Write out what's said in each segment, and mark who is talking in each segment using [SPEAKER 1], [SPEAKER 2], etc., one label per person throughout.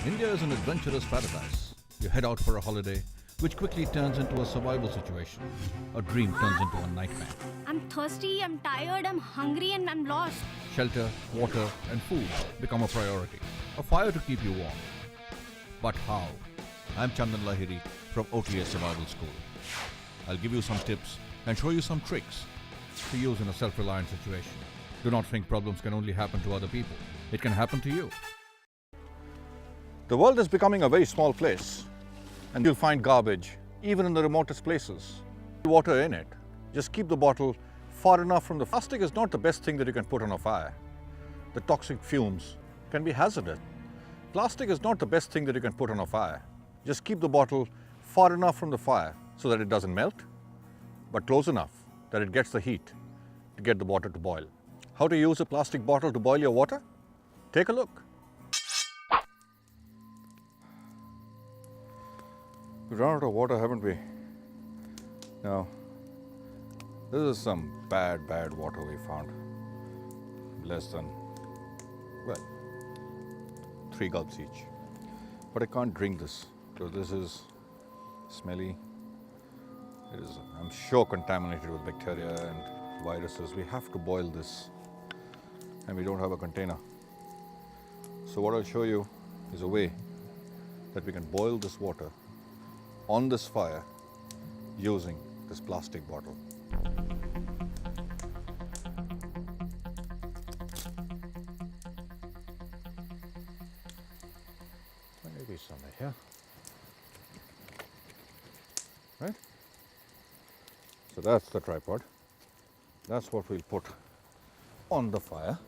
[SPEAKER 1] India is an adventurous paradise. You head out for a holiday, which quickly turns into a survival situation. A dream turns into a nightmare.
[SPEAKER 2] I'm thirsty, I'm tired, I'm hungry, and I'm lost.
[SPEAKER 1] Shelter, water, and food become a priority. A fire to keep you warm. But how? I'm Chandan Lahiri from OTS Survival School. I'll give you some tips and show you some tricks to use in a self-reliant situation. Do not think problems can only happen to other people. It can happen to you. The world is becoming a very small place, and you'll find garbage even in the remotest places. Water in it. Just keep the bottle far enough from the plastic is not the best thing that you can put on a fire. The toxic fumes can be hazardous. Plastic is not the best thing that you can put on a fire. Just keep the bottle far enough from the fire so that it doesn't melt, but close enough that it gets the heat to get the water to boil. How to use a plastic bottle to boil your water? Take a look. We've run out of water, haven't we? Now, this is some bad water we found. Less than, well, 3 gulps each. But I can't drink this because this is smelly. It is, I'm sure, contaminated with bacteria and viruses. We have to boil this, and we don't have a container. So what I'll show you is a way that we can boil this water on this fire using this plastic bottle. Maybe somewhere here, right? So that's the tripod. That's what we'll put on the fire.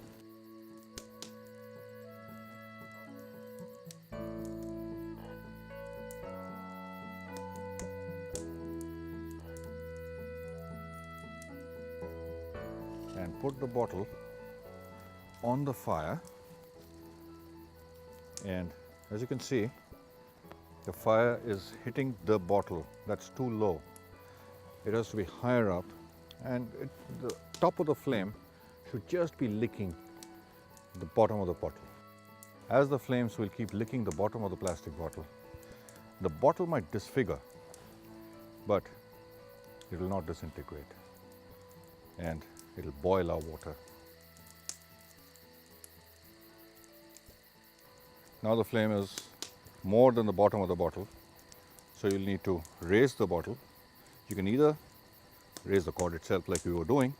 [SPEAKER 1] And put the bottle on the fire, and as you can see, the fire is hitting the bottle. That's too low. It has to be higher up, and the top of the flame should just be licking the bottom of the bottle. As the flames will keep licking the bottom of the plastic bottle, the bottle might disfigure, but it will not disintegrate, and it will boil our water. Now the flame is more than the bottom of the bottle, so you'll need to raise the bottle. You can either raise the cord itself like we were doing,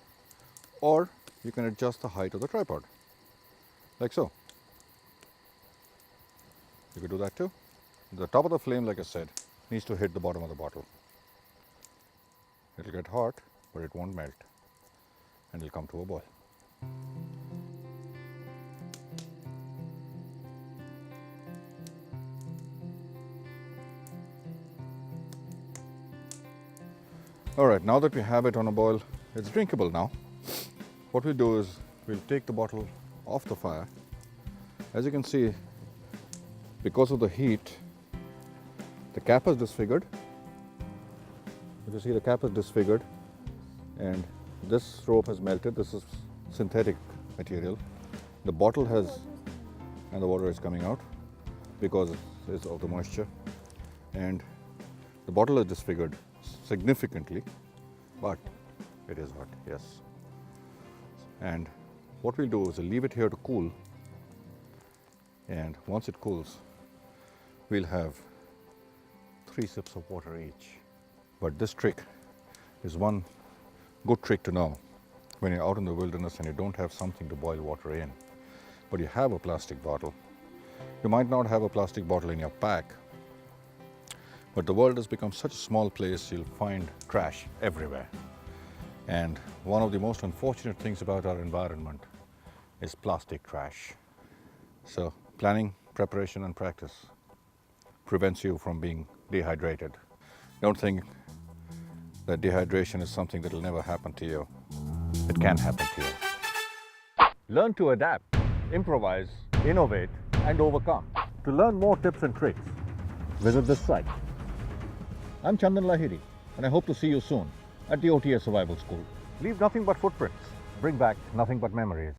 [SPEAKER 1] or you can adjust the height of the tripod, like so. You could do that too. The top of the flame, like I said, needs to hit the bottom of the bottle. It'll get hot, but it won't melt, and it'll come to a boil. All right, now that we have it on a boil, it's drinkable now. What we'll do is we'll take the bottle off the fire. As you can see, because of the heat, the cap is disfigured. You can see the cap is disfigured, and this rope has melted. This is synthetic material. The bottle has, and the water is coming out because of the moisture, and the bottle is disfigured significantly, but it is hot, yes. And what we'll do is we'll leave it here to cool, and once it cools, we'll have 3 sips of water each. But this trick is one good trick to know when you're out in the wilderness and you don't have something to boil water in, but you have a plastic bottle. You might not have a plastic bottle in your pack, but the world has become such a small place, you'll find trash everywhere. And one of the most unfortunate things about our environment is plastic trash. So planning, preparation, and practice prevents you from being dehydrated. Don't think that dehydration is something that will never happen to you. It can happen to you. Learn to adapt, improvise, innovate, and overcome. To learn more tips and tricks, visit this site. I'm Chandan Lahiri, and I hope to see you soon at the OTS Survival School. Leave nothing but footprints. Bring back nothing but memories.